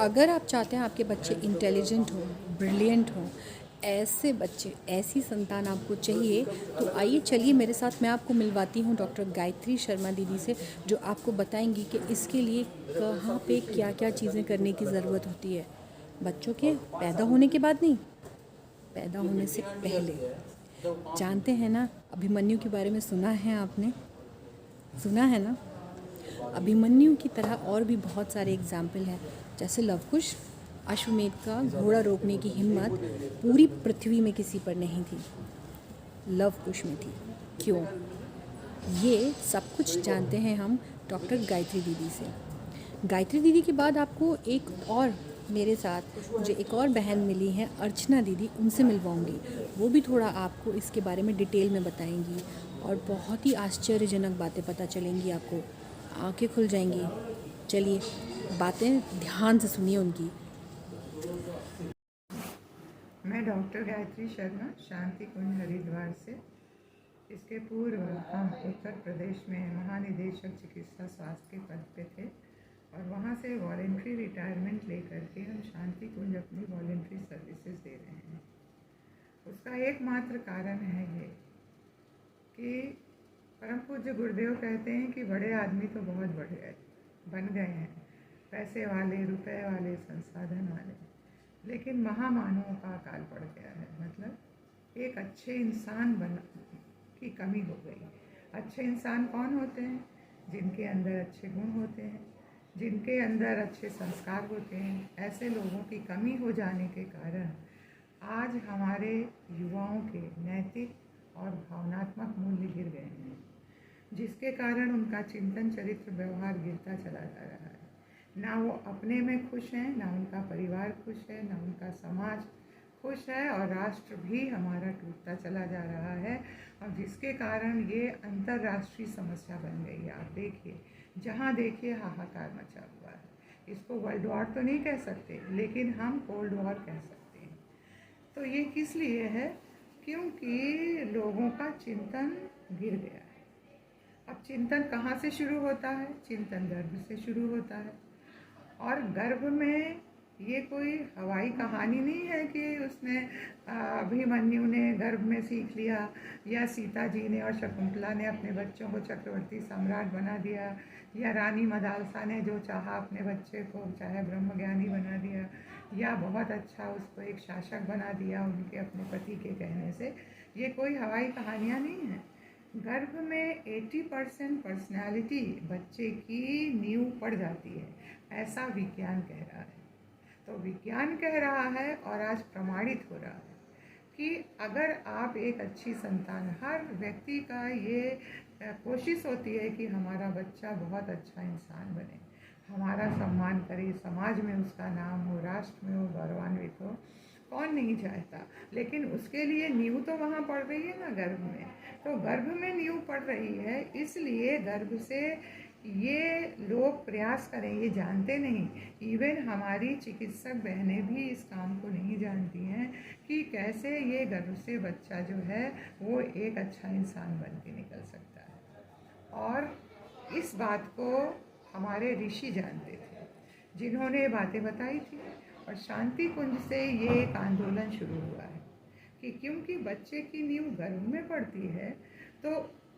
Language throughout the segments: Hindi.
अगर आप चाहते हैं आपके बच्चे इंटेलिजेंट हों, ब्रिलियंट हों, ऐसे बच्चे, ऐसी संतान आपको चाहिए, तो आइए चलिए मेरे साथ, मैं आपको मिलवाती हूँ डॉक्टर गायत्री शर्मा दीदी से, जो आपको बताएंगी कि इसके लिए कहाँ पे क्या क्या चीज़ें करने की ज़रूरत होती है। बच्चों के पैदा होने के बाद नहीं, पैदा होने से पहले। जानते हैं ना, अभिमन्यु के बारे में सुना है आपने? सुना है ना? अभिमन्यु की तरह और भी बहुत सारे एग्जाम्पल हैं, जैसे लवकुश। अश्वमेध का घोड़ा रोकने की हिम्मत पूरी पृथ्वी में किसी पर नहीं थी, लवकुश में थी। क्यों? ये सब कुछ जानते हैं हम डॉक्टर गायत्री दीदी से। गायत्री दीदी के बाद आपको एक और, मेरे साथ मुझे एक और बहन मिली हैं, अर्चना दीदी, उनसे मिलवाऊंगी। वो भी थोड़ा आपको इसके बारे में डिटेल में बताएंगी और बहुत ही आश्चर्यजनक बातें पता चलेंगी आपको, आंखें खुल जाएंगी। चलिए, बातें ध्यान से सुनिए उनकी। मैं डॉक्टर गायत्री शर्मा, शांति कुंज हरिद्वार से। इसके पूर्व हम उत्तर प्रदेश में महानिदेशक चिकित्सा स्वास्थ्य के पद पे थे और वहाँ से वॉलेंट्री रिटायरमेंट लेकर के हम शांति कुंज अपनी वॉलेंट्री सर्विसेज दे रहे हैं। उसका एकमात्र कारण है ये कि परम पूज्य गुरुदेव कहते हैं कि बड़े आदमी तो बहुत बड़े बन गए हैं, पैसे वाले, रुपए वाले, संसाधन वाले, लेकिन महामानवों का अकाल पड़ गया है। मतलब एक अच्छे इंसान की कमी हो गई। अच्छे इंसान कौन होते हैं? जिनके अंदर अच्छे गुण होते हैं, जिनके अंदर अच्छे संस्कार होते हैं। ऐसे लोगों की कमी हो जाने के कारण आज हमारे युवाओं के नैतिक और भावनात्मक मूल्य गिर गए हैं, जिसके कारण उनका चिंतन, चरित्र, व्यवहार गिरता चला जा रहा है। ना वो अपने में खुश हैं, ना उनका परिवार खुश है, ना उनका समाज खुश है, और राष्ट्र भी हमारा टूटता चला जा रहा है, और जिसके कारण ये अंतर्राष्ट्रीय समस्या बन गई है। आप देखिए, जहाँ देखिए हाहाकार मचा हुआ है। इसको वर्ल्ड वॉर तो नहीं कह सकते, लेकिन हम कोल्ड वॉर कह सकते हैं। तो ये किस लिए है? क्योंकि लोगों का चिंतन गिर गया है। अब चिंतन कहाँ से शुरू होता है? चिंतन गर्भ से शुरू होता है। और गर्भ में ये कोई हवाई कहानी नहीं है कि उसने अभिमन्यु ने गर्भ में सीख लिया, या सीता जी ने और शकुंतला ने अपने बच्चों को चक्रवर्ती सम्राट बना दिया, या रानी मदालसा ने जो चाहा अपने बच्चे को चाहे ब्रह्मज्ञानी बना दिया, या बहुत अच्छा उसको एक शासक बना दिया उनके अपने पति के कहने से। ये कोई हवाई कहानियाँ नहीं हैं। गर्भ में 80% पर्सनैलिटी बच्चे की नींव पड़ जाती है, ऐसा विज्ञान कह रहा है। तो विज्ञान कह रहा है और आज प्रमाणित हो रहा है कि अगर आप एक अच्छी संतान, हर व्यक्ति का ये कोशिश होती है कि हमारा बच्चा बहुत अच्छा इंसान बने, हमारा सम्मान करे, समाज में उसका नाम हो, राष्ट्र में वो गौरवान्वित हो। कौन नहीं चाहता? लेकिन उसके लिए नींव तो वहाँ पड़ रही है ना, गर्भ में। तो गर्भ में नींव पड़ रही है, इसलिए गर्भ से ये लोग प्रयास करें, ये जानते नहीं। इवन हमारी चिकित्सक बहनें भी इस काम को नहीं जानती हैं कि कैसे ये गर्भ से बच्चा जो है वो एक अच्छा इंसान बन के निकल सकता है। और इस बात को हमारे ऋषि जानते थे, जिन्होंने ये बातें बताई थी। और शांति कुंज से ये एक आंदोलन शुरू हुआ है कि क्योंकि बच्चे की नींव गर्भ में पड़ती है, तो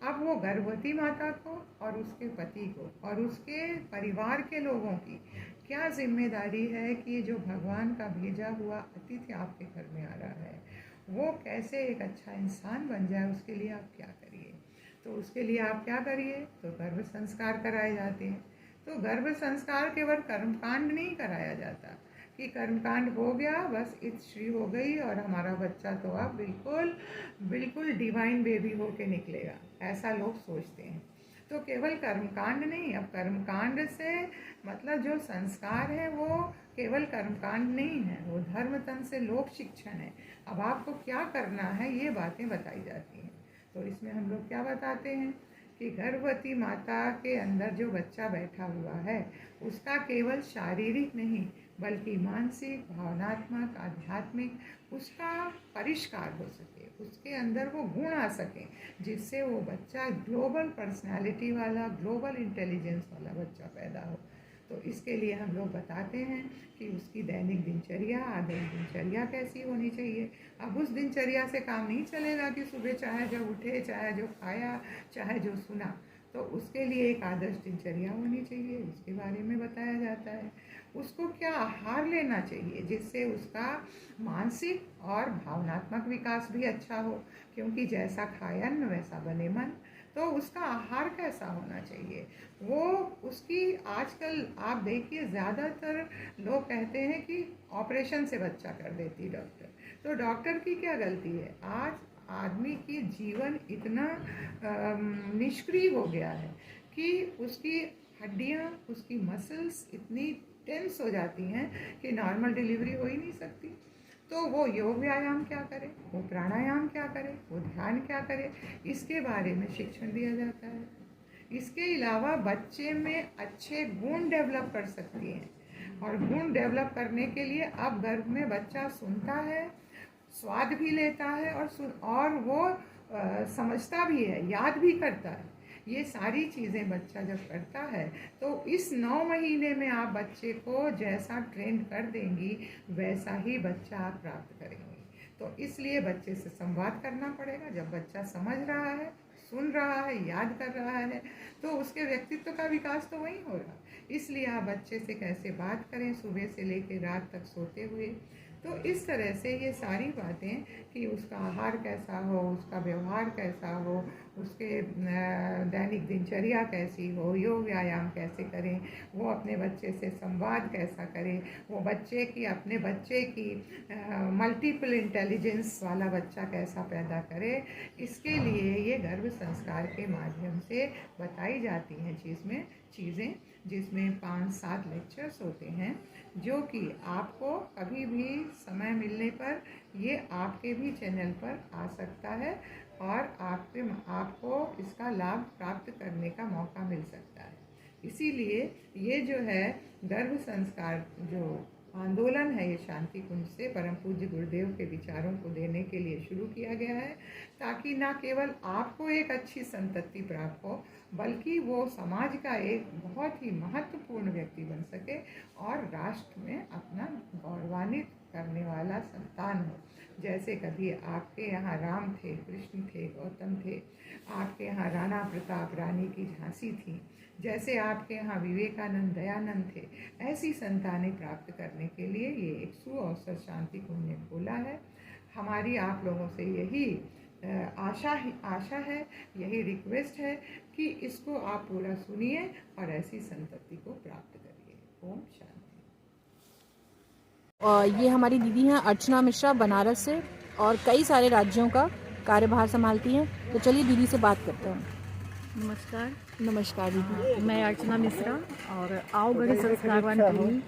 अब वो गर्भवती माता को और उसके पति को और उसके परिवार के लोगों की क्या जिम्मेदारी है कि जो भगवान का भेजा हुआ अतिथि आपके घर में आ रहा है, वो कैसे एक अच्छा इंसान बन जाए, उसके लिए आप क्या करिए। तो उसके लिए आप क्या करिए? तो गर्भ संस्कार कराए जाते हैं। तो गर्भ संस्कार केवल कर्मकांड नहीं कराया जाता कि कर्मकांड हो गया, बस इच्छी हो गई और हमारा बच्चा तो अब बिल्कुल बिल्कुल डिवाइन बेबी हो के निकलेगा, ऐसा लोग सोचते हैं। तो केवल कर्मकांड नहीं, अब कर्मकांड से मतलब जो संस्कार है वो केवल कर्मकांड नहीं है, वो धर्म तन से लोक शिक्षण है। अब आपको क्या करना है, ये बातें बताई जाती हैं। तो इसमें हम लोग क्या बताते हैं कि गर्भवती माता के अंदर जो बच्चा बैठा हुआ है, उसका केवल शारीरिक नहीं बल्कि मानसिक, भावनात्मक, आध्यात्मिक उसका परिष्कार हो सके, उसके अंदर वो गुण आ सके, जिससे वो बच्चा ग्लोबल पर्सनालिटी वाला, ग्लोबल इंटेलिजेंस वाला बच्चा पैदा हो। तो तो इसके लिए हम लोग बताते हैं कि उसकी दैनिक दिनचर्या, आदर्श दिनचर्या कैसी होनी चाहिए। अब उस दिनचर्या से काम नहीं चलेगा कि सुबह चाहे जो उठे, चाहे जो खाया, चाहे जो सुना, तो उसके लिए एक आदर्श दिनचर्या होनी चाहिए, उसके बारे में बताया जाता है। उसको क्या आहार लेना चाहिए जिससे उसका मानसिक और भावनात्मक विकास भी अच्छा हो, क्योंकि जैसा खायन वैसा बने मन। तो उसका आहार कैसा होना चाहिए, वो उसकी आजकल आप देखिए ज़्यादातर लोग कहते हैं कि ऑपरेशन से बच्चा कर देती डॉक्टर। तो डॉक्टर की क्या गलती है? आज आदमी की जीवन इतना निष्क्रिय हो गया है कि उसकी हड्डियाँ, उसकी मसल्स इतनी टेंस हो जाती हैं कि नॉर्मल डिलीवरी हो ही नहीं सकती। तो वो योग व्यायाम क्या करे, वो प्राणायाम क्या करे, वो ध्यान क्या करे, इसके बारे में शिक्षण दिया जाता है। इसके अलावा बच्चे में अच्छे गुण डेवलप कर सकती हैं, और गुण डेवलप करने के लिए अब गर्भ में बच्चा सुनता है, स्वाद भी लेता है और वो समझता भी है, याद भी करता है। ये सारी चीज़ें बच्चा जब करता है तो इस 9 महीने में आप बच्चे को जैसा ट्रेन कर देंगी वैसा ही बच्चा आप प्राप्त करेंगी। तो इसलिए बच्चे से संवाद करना पड़ेगा। जब बच्चा समझ रहा है, सुन रहा है, याद कर रहा है, तो उसके व्यक्तित्व का विकास तो वहीं हो रहा। इसलिए आप बच्चे से कैसे बात करें सुबह से लेकर रात तक सोते हुए। तो इस तरह से ये सारी बातें कि उसका आहार कैसा हो, उसका व्यवहार कैसा हो, उसके दैनिक दिनचर्या कैसी हो, योग व्यायाम कैसे करें, वो अपने बच्चे से संवाद कैसा करें, वो अपने बच्चे की मल्टीपल इंटेलिजेंस वाला बच्चा कैसा पैदा करे, इसके लिए ये गर्भ संस्कार के माध्यम से बताई जाती हैं चीज़ें, जिसमें 5-7 लेक्चर्स होते हैं, जो कि आपको कभी भी समय मिलने पर ये आपके भी चैनल पर आ सकता है और आपको इसका लाभ प्राप्त करने का मौका मिल सकता है। इसीलिए ये जो है गर्भ संस्कार जो आंदोलन है, ये शांति कुंज से परम पूज्य गुरुदेव के विचारों को देने के लिए शुरू किया गया है, ताकि ना केवल आपको एक अच्छी संतति प्राप्त हो, बल्कि वो समाज का एक बहुत ही महत्वपूर्ण व्यक्ति बन सके और राष्ट्र में अपना गौरवान्वित करने वाला संतान हो। जैसे कभी आपके यहाँ राम थे, कृष्ण थे, गौतम थे, आपके यहाँ राणा प्रताप, रानी की झांसी थी, जैसे आपके यहाँ विवेकानंद, दयानंद थे, ऐसी संतानें प्राप्त करने के लिए ये एक सुअवसर शांति कुंज ने खोला है। हमारी आप लोगों से यही आशा है, यही रिक्वेस्ट है कि इसको आप पूरा सुनिए और ऐसी संतति को प्राप्त करिए। ओम शांति। और ये हमारी दीदी हैं अर्चना मिश्रा, बनारस से, और कई सारे राज्यों का कार्यभार संभालती हैं। तो चलिए दीदी से बात करते हैं। नमस्कार। नमस्कार दीदी। मैं अर्चना मिश्रा और आओ गणेश संस्कारवान पीढ़ी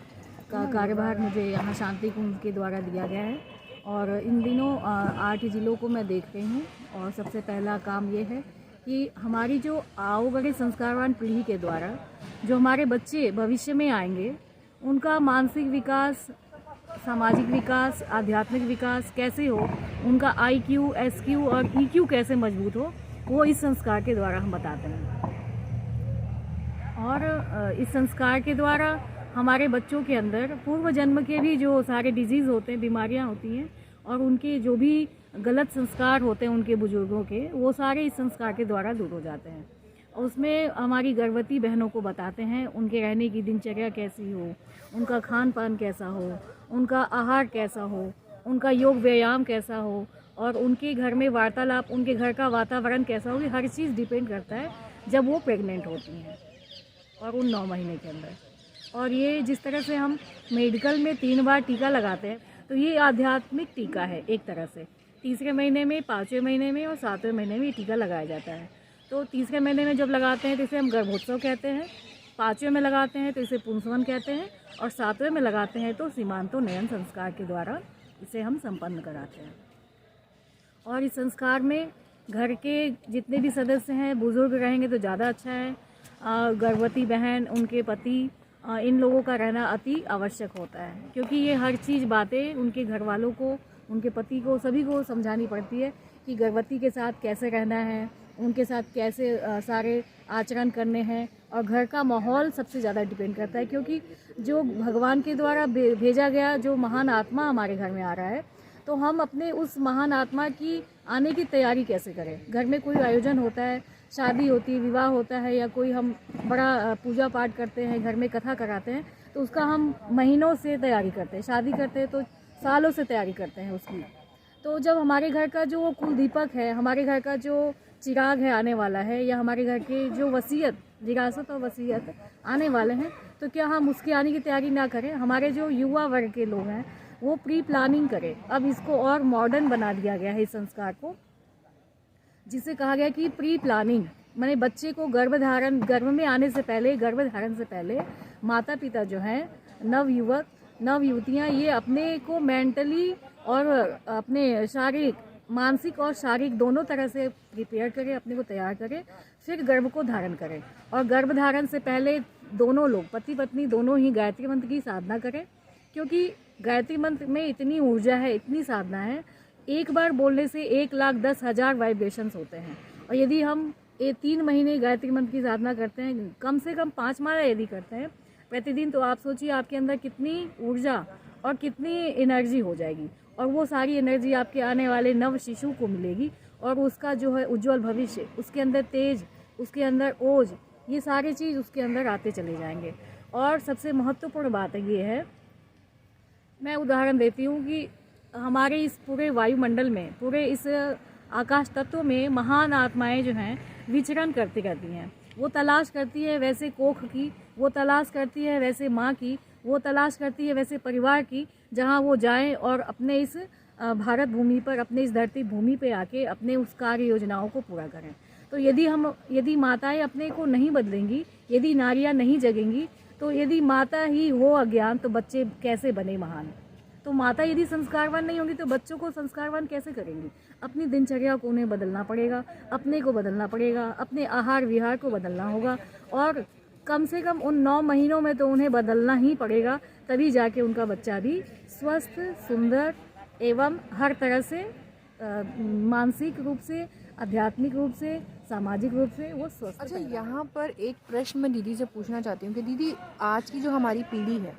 का कार्यभार मुझे यहाँ शांति कुंज के द्वारा दिया गया है, और इन दिनों 8 जिलों को मैं देख रही हूँ। और सबसे पहला काम ये है कि हमारी जो आओ गणेश संस्कारवान पीढ़ी के द्वारा जो हमारे बच्चे भविष्य में आएंगे, उनका मानसिक विकास, सामाजिक विकास, आध्यात्मिक विकास कैसे हो, उनका IQ, SQ और EQ कैसे मजबूत हो, वो इस संस्कार के द्वारा हम बताते हैं। और इस संस्कार के द्वारा हमारे बच्चों के अंदर पूर्व जन्म के भी जो सारे डिजीज़ होते हैं, बीमारियां होती हैं, और उनके जो भी गलत संस्कार होते हैं उनके बुजुर्गों के, वो सारे इस संस्कार के द्वारा दूर हो जाते हैं। उसमें हमारी गर्भवती बहनों को बताते हैं उनके रहने की दिनचर्या कैसी हो, उनका खान पान कैसा हो, उनका आहार कैसा हो, उनका योग व्यायाम कैसा हो, और उनके घर में वार्तालाप, उनके घर का वातावरण कैसा हो, हर चीज़ डिपेंड करता है जब वो प्रेग्नेंट होती हैं और उन 9 महीने के अंदर। और ये जिस तरह से हम मेडिकल में 3 बार टीका लगाते हैं, तो ये आध्यात्मिक टीका है एक तरह से। 3रे महीने में, 5वें महीने में और 7वें महीने में ये टीका लगाया जाता है। तो 3रे महीने में जब लगाते हैं तो इसे हम गर्भोत्सव कहते हैं, 5वें में लगाते हैं तो इसे पुंसवन कहते हैं, और 7वें में लगाते हैं तो सीमांतोन्नयन संस्कार के द्वारा इसे हम संपन्न कराते हैं। और इस संस्कार में घर के जितने भी सदस्य हैं, बुज़ुर्ग रहेंगे तो ज़्यादा अच्छा है। गर्भवती बहन, उनके पति, इन लोगों का रहना अति आवश्यक होता है, क्योंकि ये हर चीज़ बातें उनके घर वालों को, उनके पति को, सभी को समझानी पड़ती है कि गर्भवती के साथ कैसे रहना है, उनके साथ कैसे सारे आचरण करने हैं, और घर का माहौल सबसे ज़्यादा डिपेंड करता है, क्योंकि जो भगवान के द्वारा भेजा गया जो महान आत्मा हमारे घर में आ रहा है, तो हम अपने उस महान आत्मा की आने की तैयारी कैसे करें। घर में कोई आयोजन होता है, शादी होती है, विवाह होता है, या कोई हम बड़ा पूजा पाठ करते हैं, घर में कथा कराते हैं, तो उसका हम महीनों से तैयारी करते हैं। शादी करते हैं तो सालों से तैयारी करते हैं उसकी। तो जब हमारे घर का जो कुल दीपक है, हमारे घर का जो चिराग है आने वाला है, या हमारे घर के जो वसीयत, विरासत और वसीयत आने वाले हैं, तो क्या हम उसकी आने की तैयारी ना करें। हमारे जो युवा वर्ग के लोग हैं वो प्री प्लानिंग करें। अब इसको और मॉडर्न बना दिया गया है इस संस्कार को, जिसे कहा गया कि प्री प्लानिंग, माने बच्चे को गर्भ में आने से पहले, गर्भधारण से पहले माता पिता जो हैं, नवयुवक नव युवतियाँ, ये अपने को मेंटली और अपने शारीरिक, मानसिक और शारीरिक दोनों तरह से प्रिपेयर करें, अपने को तैयार करें, फिर गर्भ को धारण करें। और गर्भधारण से पहले दोनों लोग, पति पत्नी दोनों ही गायत्री मंत्र की साधना करें, क्योंकि गायत्री मंत्र में इतनी ऊर्जा है, इतनी साधना है, एक बार बोलने से 1,10,000 वाइब्रेशंस होते हैं। और यदि हम 3 महीने गायत्री मंत्र की साधना करते हैं, कम से कम 5 माला यदि करते हैं प्रतिदिन, तो आप सोचिए आपके अंदर कितनी ऊर्जा और कितनी एनर्जी हो जाएगी। और वो सारी एनर्जी आपके आने वाले नव शिशु को मिलेगी, और उसका जो है उज्जवल भविष्य, उसके अंदर तेज, उसके अंदर ओज, ये सारी चीज़ उसके अंदर आते चले जाएंगे। और सबसे महत्वपूर्ण बात ये है, मैं उदाहरण देती हूँ कि हमारे इस पूरे वायुमंडल में, पूरे इस आकाश तत्व में महान आत्माएं जो हैं विचरण करती रहती हैं। वो तलाश करती है वैसे कोख की, वो तलाश करती है वैसे माँ की, वो तलाश करती है वैसे परिवार की, जहाँ वो जाएं और अपने इस भारत भूमि पर, अपने इस धरती भूमि पे आके अपने उस कार्य योजनाओं को पूरा करें। तो यदि माताएं अपने को नहीं बदलेंगी, यदि नारियां नहीं जगेंगी, तो यदि माता ही हो अज्ञान, तो बच्चे कैसे बने महान। तो माता यदि संस्कारवान नहीं होगी तो बच्चों को संस्कारवान कैसे करेंगी। अपनी दिनचर्या को उन्हें बदलना पड़ेगा, अपने को बदलना पड़ेगा, अपने आहार विहार को बदलना होगा, और कम से कम उन 9 महीनों में तो उन्हें बदलना ही पड़ेगा, तभी जाके उनका बच्चा भी स्वस्थ, सुंदर एवं हर तरह से मानसिक रूप से, आध्यात्मिक रूप से, सामाजिक रूप से वो स्वस्थ। अच्छा, यहाँ पर एक प्रश्न मैं दीदी से पूछना चाहती हूँ कि दीदी, आज की जो हमारी पीढ़ी है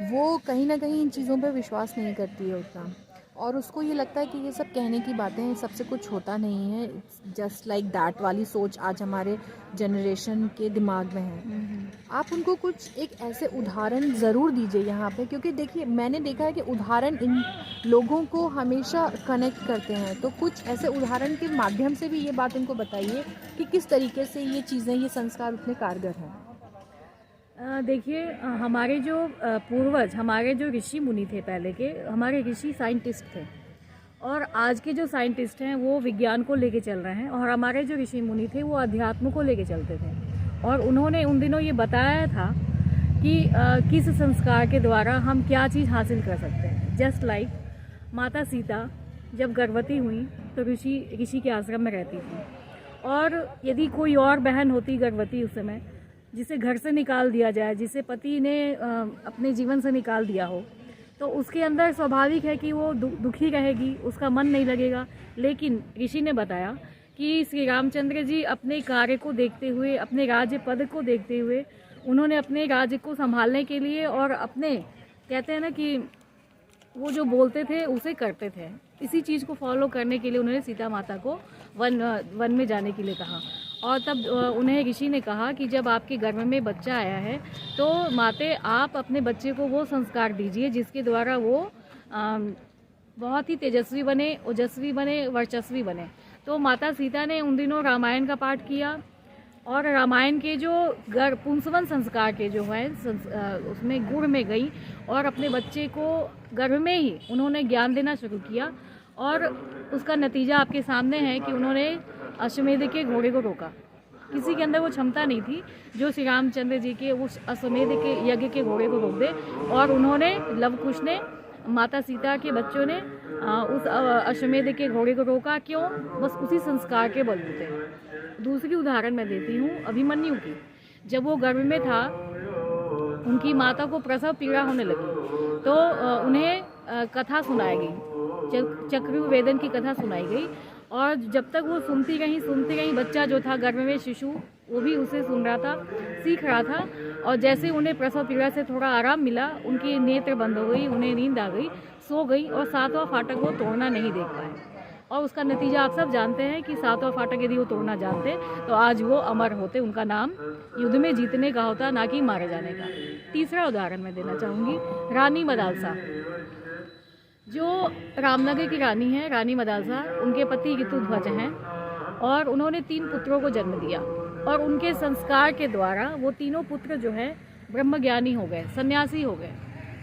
वो कहीं ना कहीं इन चीज़ों पर विश्वास नहीं करती है उतना, और उसको ये लगता है कि ये सब कहने की बातें हैं, सबसे कुछ होता नहीं है, जस्ट लाइक दैट वाली सोच आज हमारे जनरेशन के दिमाग में है। आप उनको कुछ एक ऐसे उदाहरण ज़रूर दीजिए यहाँ पे, क्योंकि देखिए मैंने देखा है कि उदाहरण इन लोगों को हमेशा कनेक्ट करते हैं। तो कुछ ऐसे उदाहरण के माध्यम से भी ये बात उनको बताइए कि किस तरीके से ये चीज़ें, ये संस्कार उतने कारगर हैं। देखिए, हमारे जो पूर्वज, हमारे जो ऋषि मुनि थे पहले के, हमारे ऋषि साइंटिस्ट थे, और आज के जो साइंटिस्ट हैं वो विज्ञान को लेके चल रहे हैं, और हमारे जो ऋषि मुनि थे वो अध्यात्म को लेके चलते थे। और उन्होंने उन दिनों ये बताया था कि किस संस्कार के द्वारा हम क्या चीज़ हासिल कर सकते हैं। जस्ट लाइक माता सीता जब गर्भवती हुई तो ऋषि के आश्रम में रहती थी, और यदि कोई और बहन होती गर्भवती उस समय, जिसे घर से निकाल दिया जाए, जिसे पति ने अपने जीवन से निकाल दिया हो, तो उसके अंदर स्वाभाविक है कि वो दुखी रहेगी, उसका मन नहीं लगेगा। लेकिन ऋषि ने बताया कि श्री रामचंद्र जी अपने कार्य को देखते हुए, अपने राज्य पद को देखते हुए, उन्होंने अपने राज्य को संभालने के लिए और अपने, कहते हैं ना कि वो जो बोलते थे उसे करते थे, इसी चीज़ को फॉलो करने के लिए उन्होंने सीता माता को वन में जाने के लिए कहा। और तब उन्हें ऋषि ने कहा कि जब आपके गर्भ में बच्चा आया है तो माते आप अपने बच्चे को वो संस्कार दीजिए जिसके द्वारा वो बहुत ही तेजस्वी बने, ओजस्वी बने, वर्चस्वी बने। तो माता सीता ने उन दिनों रामायण का पाठ किया, और रामायण के जो पुंसवन संस्कार के जो है उसमें गुड़ में गई, और अपने बच्चे को गर्भ में ही उन्होंने ज्ञान देना शुरू किया। और उसका नतीजा आपके सामने है कि उन्होंने अश्वमेध के घोड़े को रोका। किसी के अंदर वो क्षमता नहीं थी जो श्री रामचंद्र जी के उस अश्वमेध के यज्ञ के घोड़े को रोक दे, और उन्होंने, लव कुश ने, माता सीता के बच्चों ने उस अश्वमेध के घोड़े को रोका। क्यों? बस उसी संस्कार के बलबूते। दूसरी उदाहरण मैं देती हूँ अभिमन्यु की। जब वो गर्भ में था, उनकी माता को प्रसव पीड़ा होने लगी, तो उन्हें कथा सुनाई गई, चक्रवेदन की कथा सुनाई गई, और जब तक वो सुनती रही, बच्चा जो था गर्भ में, शिशु, वो भी उसे सुन रहा था, सीख रहा था। और जैसे उन्हें प्रसव पीड़ा से थोड़ा आराम मिला, उनकी नेत्र बंद हो गई, उन्हें नींद आ गई, सो गई और 7वां फाटक वो तोड़ना नहीं देख पाए। और उसका नतीजा आप सब जानते हैं कि 7वां फाटक यदि वो तोड़ना जानते तो आज वो अमर होते, उनका नाम युद्ध में जीतने का होता, ना कि मारे जाने का। तीसरा उदाहरण मैं देना चाहूँगी, रानी मदालसा, जो रामनगर की रानी है। रानी मदालसा, उनके पति ऋतुध्वज हैं और उन्होंने 3 पुत्रों को जन्म दिया और उनके संस्कार के द्वारा वो तीनों पुत्र जो है ब्रह्मज्ञानी हो गए, सन्यासी हो गए,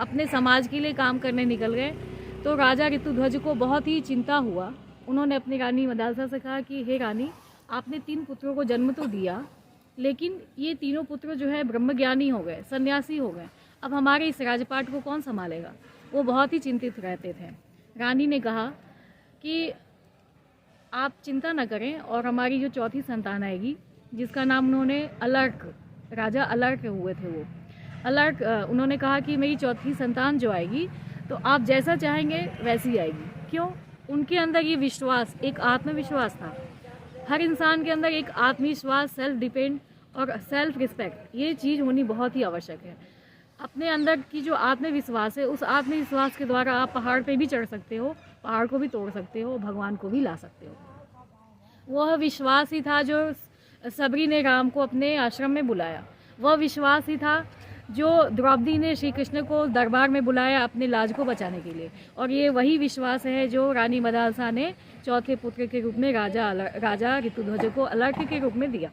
अपने समाज के लिए काम करने निकल गए। तो राजा ऋतुध्वज को बहुत ही चिंता हुआ। उन्होंने अपनी रानी मदालसा से कहा कि हे रानी, आपने 3 पुत्रों को जन्म तो दिया, लेकिन ये तीनों पुत्र जो है ब्रह्मज्ञानी हो गए, सन्यासी हो गए, अब हमारे इस राजपाट को कौन संभालेगा। वो बहुत ही चिंतित रहते थे। रानी ने कहा कि आप चिंता न करें और हमारी जो चौथी संतान आएगी, जिसका नाम उन्होंने अलर्क, राजा अलर्क हुए थे वो अलर्क, उन्होंने कहा कि मेरी चौथी संतान जो आएगी तो आप जैसा चाहेंगे वैसी आएगी। क्यों? उनके अंदर ये विश्वास, एक आत्मविश्वास था। हर इंसान के अंदर एक आत्मविश्वास, सेल्फ डिपेंड और सेल्फ रिस्पेक्ट, ये चीज़ होनी बहुत ही आवश्यक है। अपने अंदर की जो आत्मविश्वास है, उस आत्मविश्वास के द्वारा आप पहाड़ पे भी चढ़ सकते हो, पहाड़ को भी तोड़ सकते हो, भगवान को भी ला सकते हो। वह विश्वास ही था जो सबरी ने राम को अपने आश्रम में बुलाया। वह विश्वास ही था जो द्रौपदी ने श्री कृष्ण को दरबार में बुलाया अपने लाज को बचाने के लिए। और ये वही विश्वास है जो रानी मदालसा ने चौथे पुत्र के रूप में राजा ऋतुध्वज को अलर्क के रूप में दिया।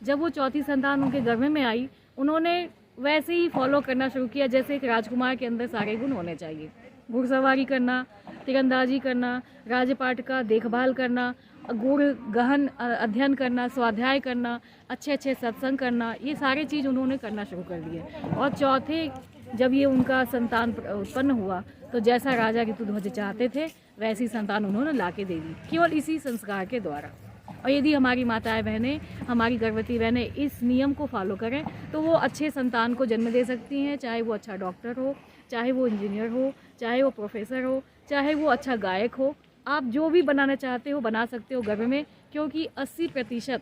जब वो चौथी संतान उनके गर्भ में आई, उन्होंने वैसे ही फॉलो करना शुरू किया जैसे एक राजकुमार के अंदर सारे गुण होने चाहिए। घुड़सवारी करना, तीरंदाजी करना, राजपाट का देखभाल करना, गुण गहन अध्ययन करना, स्वाध्याय करना, अच्छे अच्छे सत्संग करना, ये सारे चीज़ उन्होंने करना शुरू कर दिए। और चौथे जब ये उनका संतान उत्पन्न हुआ तो जैसा राजा ऋतुध्वज चाहते थे वैसी संतान उन्होंने लाके दे दी, केवल इसी संस्कार के द्वारा। और यदि हमारी माताएं बहनें, हमारी गर्भवती बहनें इस नियम को फॉलो करें तो वो अच्छे संतान को जन्म दे सकती हैं, चाहे वो अच्छा डॉक्टर हो, चाहे वो इंजीनियर हो, चाहे वो प्रोफेसर हो, चाहे वो अच्छा गायक हो। आप जो भी बनाना चाहते हो बना सकते हो गर्भ में, क्योंकि 80%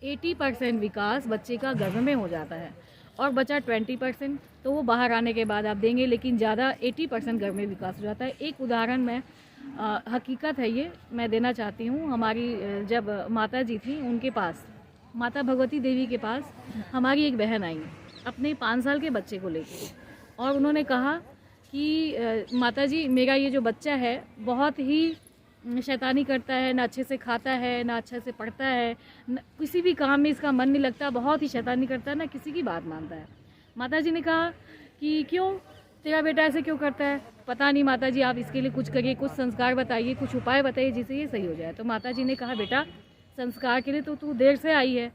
80% विकास बच्चे का गर्भ में हो जाता है और बचा 20% तो वो बाहर आने के बाद आप देंगे, लेकिन ज़्यादा 80% गर्भ में विकास हो जाता है। एक उदाहरण मैं हकीकत है ये मैं देना चाहती हूँ। हमारी जब माता जी थी, उनके पास, माता भगवती देवी के पास हमारी एक बहन आई अपने 5 साल के बच्चे को लेकर, और उन्होंने कहा कि माता जी, मेरा ये जो बच्चा है बहुत ही शैतानी करता है, ना अच्छे से खाता है, ना अच्छे से पढ़ता है, किसी भी काम में इसका मन नहीं लगता, बहुत ही शैतानी करता है, ना किसी की बात मानता है। माता जी ने कहा कि क्यों, तेरा बेटा ऐसे क्यों करता है? पता नहीं माता जी, आप इसके लिए कुछ करिए, कुछ संस्कार बताइए, कुछ उपाय बताइए जिससे ये सही हो जाए। तो माता जी ने कहा, बेटा संस्कार के लिए तो तू देर से आई है।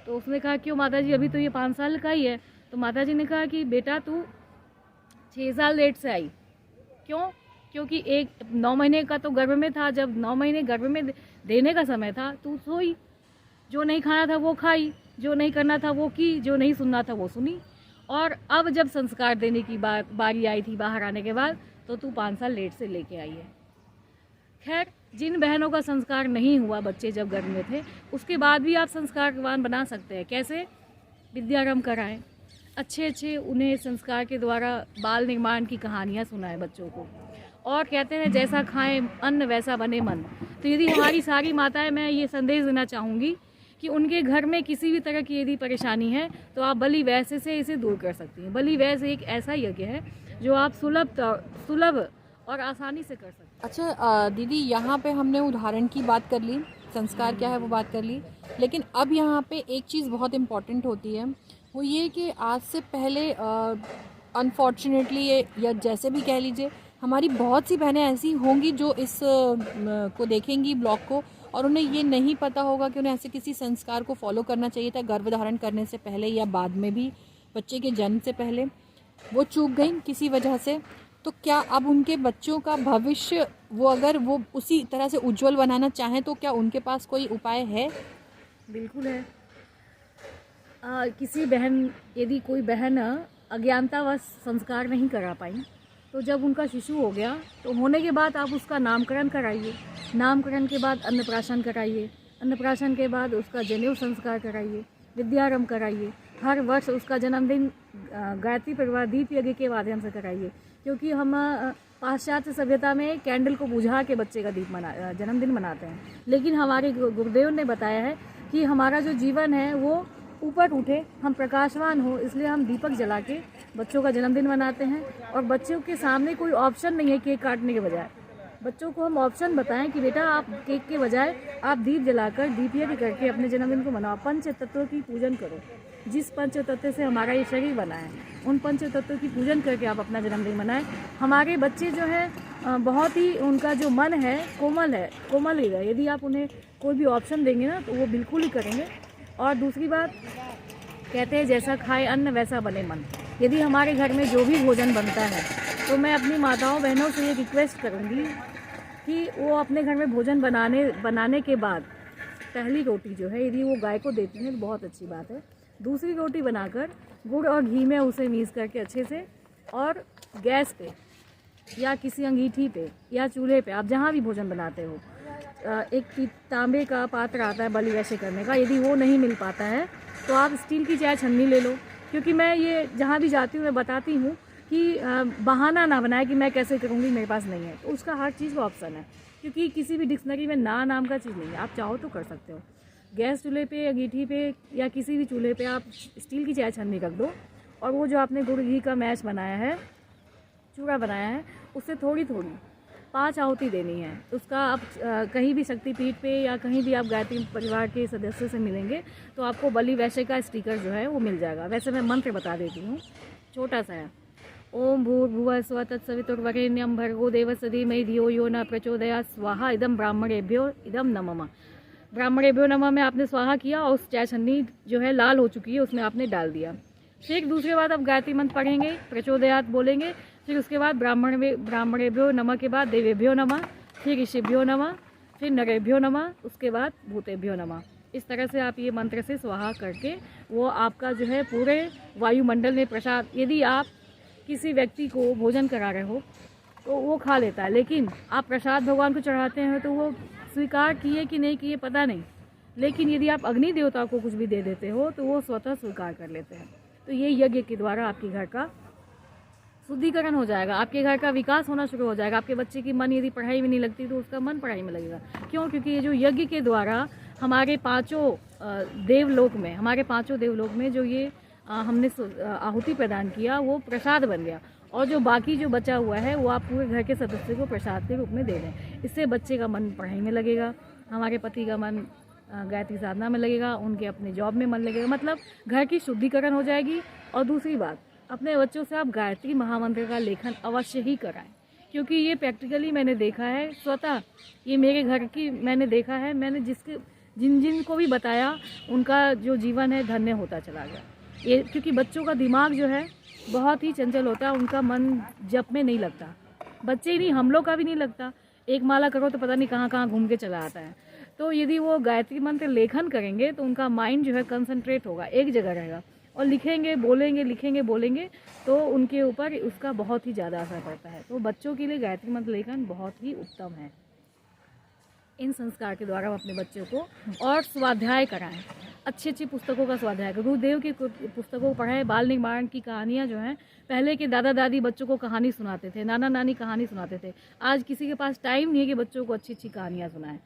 तो उसने कहा, क्यों माता जी, अभी तो ये 5 साल का ही है। तो माता जी ने कहा कि बेटा तू 6 साल लेट से आई। क्यों? क्योंकि 9 महीने का तो गर्भ में था, जब 9 महीने गर्भ में देने का समय था तू सोई, जो नहीं खाना था वो खाई, जो नहीं करना था वो की, जो नहीं सुनना था वो सुनी। और अब जब संस्कार देने की बारी आई थी बाहर आने के बाद, तो तू 5 साल लेट से लेके आई है। खैर, जिन बहनों का संस्कार नहीं हुआ बच्चे जब गर्भ में थे, उसके बाद भी आप संस्कारवान बना सकते हैं। कैसे? विद्यारंभ कराएं, अच्छे उन्हें संस्कार के द्वारा बाल निर्माण की कहानियाँ सुनाएं बच्चों को। और कहते हैं जैसा खाएं अन्न वैसा बने मन। तो यदि हमारी सारी माताएं, मैं ये संदेश देना चाहूँगी कि उनके घर में किसी भी तरह की यदि परेशानी है तो आप बलि वैसे से इसे दूर कर सकती हैं। बलि वैसे एक ऐसा यज्ञ है जो आप सुलभ और आसानी से कर सकते हैं। अच्छा दीदी, यहाँ पे हमने उदाहरण की बात कर ली, संस्कार क्या है वो बात कर ली, लेकिन अब यहाँ पे एक चीज़ बहुत इम्पॉर्टेंट होती है, वो ये कि आज से पहले अनफॉर्चुनेटली या जैसे भी कह लीजिए, हमारी बहुत सी बहनें ऐसी होंगी जो इस को देखेंगी ब्लॉग को, और उन्हें ये नहीं पता होगा कि उन्हें ऐसे किसी संस्कार को फॉलो करना चाहिए था गर्भधारण करने से पहले या बाद में भी, बच्चे के जन्म से पहले। वो चूक गई किसी वजह से, तो क्या अब उनके बच्चों का भविष्य वो अगर वो उसी तरह से उज्जवल बनाना चाहें तो क्या उनके पास कोई उपाय है? बिल्कुल है। किसी बहन, यदि कोई बहन अज्ञानतावश संस्कार नहीं करा पाई, तो जब उनका शिशु हो गया तो होने के बाद आप उसका नामकरण कराइए, नामकरण के बाद अन्नप्राशन कराइए, अन्नप्राशन के बाद उसका जनेऊ संस्कार कराइए, विद्यारंभ कराइए। हर वर्ष उसका जन्मदिन गायत्री परिवार दीप यज्ञ के माध्यम से कराइए, क्योंकि हम पाश्चात्य सभ्यता में कैंडल को बुझा के बच्चे का जन्मदिन मनाते हैं, लेकिन हमारे गुरुदेव ने बताया है कि हमारा जो जीवन है वो ऊपर उठे, हम प्रकाशवान हो, इसलिए हम दीपक जला के बच्चों का जन्मदिन मनाते हैं। और बच्चों के सामने कोई ऑप्शन नहीं है केक काटने के बजाय। बच्चों को हम ऑप्शन बताएं कि बेटा आप केक के बजाय आप दीप जलाकर दीप यज्ञ करके अपने जन्मदिन को मनाओ। पंच तत्वों की पूजन करो। जिस पंच तत्व से हमारा ये शरीर बना है, उन पंच तत्वों की पूजन करके आप अपना जन्मदिन मनाएं। हमारे बच्चे जो हैं बहुत ही, उनका जो मन है कोमल ही है। यदि आप उन्हें कोई भी ऑप्शन देंगे ना तो वो बिल्कुल ही करेंगे। और दूसरी बात, कहते हैं जैसा खाए अन्न वैसा बने मन। यदि हमारे घर में जो भी भोजन बनता है तो मैं अपनी माताओं बहनों से ये रिक्वेस्ट करूँगी कि वो अपने घर में भोजन बनाने के बाद पहली रोटी जो है यदि वो गाय को देती हैं तो बहुत अच्छी बात है। दूसरी रोटी बनाकर गुड़ और घी में उसे मीस करके अच्छे से, और गैस पे या किसी अंगीठी पे या चूल्हे पे, आप जहाँ भी भोजन बनाते हो, एक तांबे का पात्र आता है बलि वैसे करने का, यदि वो नहीं मिल पाता है तो आप स्टील की चाय छन्नी ले लो। क्योंकि मैं ये जहाँ भी जाती हूँ मैं बताती हूँ कि बहाना ना बनाए कि मैं कैसे करूँगी, मेरे पास नहीं है, तो उसका हर चीज़ का ऑप्शन है। क्योंकि किसी भी डिक्शनरी में ना नाम का चीज़ नहीं है, आप चाहो तो कर सकते हो। गैस चूल्हे पे, अंगीठी पे या किसी भी चूल्हे पे आप स्टील की चाय छन्नी रख दो, और वो जो आपने गुड़ घी का मैश बनाया है, चूड़ा बनाया है, उससे थोड़ी 5 आहुति देनी है। उसका आप कहीं भी शक्तिपीठ पे या कहीं भी आप गायत्री परिवार के सदस्य से मिलेंगे तो आपको बलि वैश्य का स्टिकर जो है वो मिल जाएगा। वैसे मैं मंत्र बता देती हूँ, छोटा सा है। ओम भूर्भुवः स्वः तत्सवितुर्वरेण्यं भर्गो देवस्य धीमहि धियो यो न प्रचोदयात् स्वाहा इदं ब्राह्मणेभ्यो इदं नमः। ब्राह्मणेभ्यो नमः में आपने स्वाहा किया और उस चाय छन्नी जो है लाल हो चुकी है उसमें आपने डाल दिया। फिर दूसरे बाद आप गायत्री मंत्र पढ़ेंगे, प्रचोदयात् बोलेंगे, फिर उसके बाद ब्राह्मणेभ्यो नमः के बाद देवेभ्यो नमः, फिर ऋषिभ्यो नमः, फिर नरेभ्यो नमः, उसके बाद भूतेभ्यो नमः। इस तरह से आप ये मंत्र से स्वाहा करके वो आपका जो है पूरे वायुमंडल में प्रसाद, यदि आप किसी व्यक्ति को भोजन करा रहे हो तो वो खा लेता है, लेकिन आप प्रसाद भगवान को चढ़ाते हैं तो वो स्वीकार किए कि नहीं किए पता नहीं, लेकिन यदि आप अग्नि देवता को कुछ भी दे देते हो तो वो स्वतः स्वीकार कर लेते हैं। तो ये यज्ञ के द्वारा आपके घर का शुद्धिकरण हो जाएगा, आपके घर का विकास होना शुरू हो जाएगा। आपके बच्चे की मन यदि पढ़ाई में नहीं लगती तो उसका मन पढ़ाई में लगेगा। क्यों? क्योंकि ये जो यज्ञ के द्वारा हमारे पांचों देवलोक में जो ये हमने आहुति प्रदान किया वो प्रसाद बन गया, और जो बाकी जो बचा हुआ है वो आप पूरे घर के सदस्य को प्रसाद के रूप में दे दें। इससे बच्चे का मन पढ़ाई में लगेगा, हमारे पति का मन गायत्री साधना में लगेगा, उनके अपने जॉब में मन लगेगा, मतलब घर की शुद्धिकरण हो जाएगी। और दूसरी बात, अपने बच्चों से आप गायत्री महामंत्र का लेखन अवश्य ही कराएं, क्योंकि ये प्रैक्टिकली मैंने देखा है, स्वतः ये मेरे घर की मैंने देखा है। मैंने जिन को भी बताया उनका जो जीवन है धन्य होता चला गया। ये क्योंकि बच्चों का दिमाग जो है बहुत ही चंचल होता है, उनका मन जप में नहीं लगता। बच्चे ही नहीं, हम लोग का भी नहीं लगता। एक माला करो तो पता नहीं कहाँ कहाँ घूम के चला आता है। तो यदि वो गायत्री मंत्र लेखन करेंगे तो उनका माइंड जो है कंसंट्रेट होगा, एक जगह रहेगा, और लिखेंगे बोलेंगे तो उनके ऊपर उसका बहुत ही ज़्यादा असर पड़ता है। तो बच्चों के लिए गायत्री मंत्र लेखन बहुत ही उत्तम है। इन संस्कार के द्वारा हम अपने बच्चों को और स्वाध्याय कराएं, अच्छी पुस्तकों का स्वाध्याय करें। गुरुदेव की पुस्तकों को पढ़ाएं। बाल निर्माण की कहानियाँ जो हैं, पहले के दादा दादी बच्चों को कहानी सुनाते थे, नाना नानी कहानी सुनाते थे। आज किसी के पास टाइम नहीं है कि बच्चों को अच्छी कहानियाँ सुनाएं।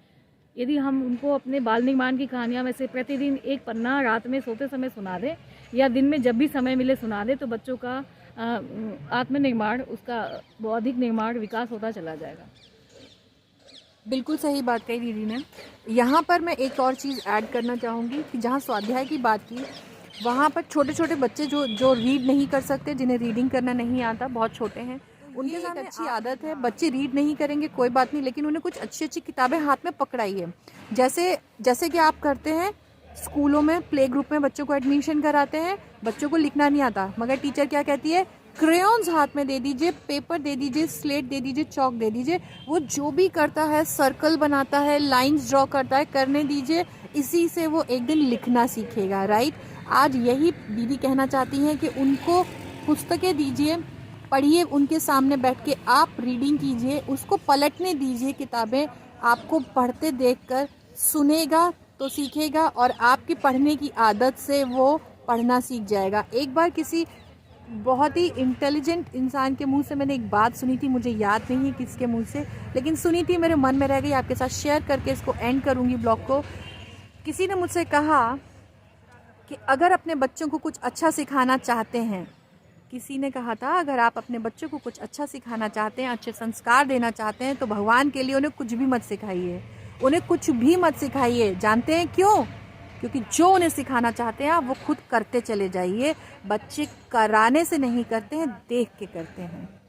यदि हम उनको अपने बाल निर्माण की कहानियाँ में से प्रतिदिन एक पन्ना रात में सोते समय सुना दें या दिन में जब भी समय मिले सुना दें तो बच्चों का आत्मनिर्माण, उसका बौद्धिक निर्माण, विकास होता चला जाएगा। बिल्कुल सही बात कही दीदी ने। यहाँ पर मैं एक और चीज़ ऐड करना चाहूँगी कि जहाँ स्वाध्याय की बात की, वहाँ पर छोटे छोटे बच्चे जो रीड नहीं कर सकते, जिन्हें रीडिंग करना नहीं आता, बहुत छोटे हैं, उनके सामने अच्छी आदत है। बच्चे रीड नहीं करेंगे कोई बात नहीं, लेकिन उन्हें कुछ अच्छी किताबें हाथ में पकड़ाइए। जैसे कि आप करते हैं स्कूलों में, प्ले ग्रुप में बच्चों को एडमिशन कराते हैं, बच्चों को लिखना नहीं आता, मगर टीचर क्या कहती है, क्रेयॉन्स हाथ में दे दीजिए, पेपर दे दीजिए, स्लेट दे दीजिए, चॉक दे दीजिए। वो जो भी करता है, सर्कल बनाता है, लाइंस ड्रॉ करता है, करने दीजिए। इसी से वो एक दिन लिखना सीखेगा, राइट। आज यही दीदी कहना चाहती हैं कि उनको पुस्तकें दीजिए, पढ़िए, उनके सामने बैठ के आप रीडिंग कीजिए, उसको पलटने दीजिए किताबें। आपको पढ़ते देखकर सुनेगा, तो सीखेगा और आपकी पढ़ने की आदत से वो पढ़ना सीख जाएगा। एक बार किसी बहुत ही इंटेलिजेंट इंसान के मुंह से मैंने एक बात सुनी थी, मुझे याद नहीं है किसके मुंह से, लेकिन सुनी थी, मेरे मन में रह गई। आपके साथ शेयर करके इसको एंड करूँगी ब्लॉग को। किसी ने मुझसे कहा कि अगर अपने बच्चों को कुछ अच्छा सिखाना चाहते हैं, किसी ने कहा था अगर आप अपने बच्चों को कुछ अच्छा सिखाना चाहते हैं, अच्छे संस्कार देना चाहते हैं, तो भगवान के लिए उन्हें कुछ भी मत सिखाइए, उन्हें कुछ भी मत सिखाइए। जानते हैं क्यों? क्योंकि जो उन्हें सिखाना चाहते हैं आप वो खुद करते चले जाइए। बच्चे कराने से नहीं करते हैं, देख के करते हैं।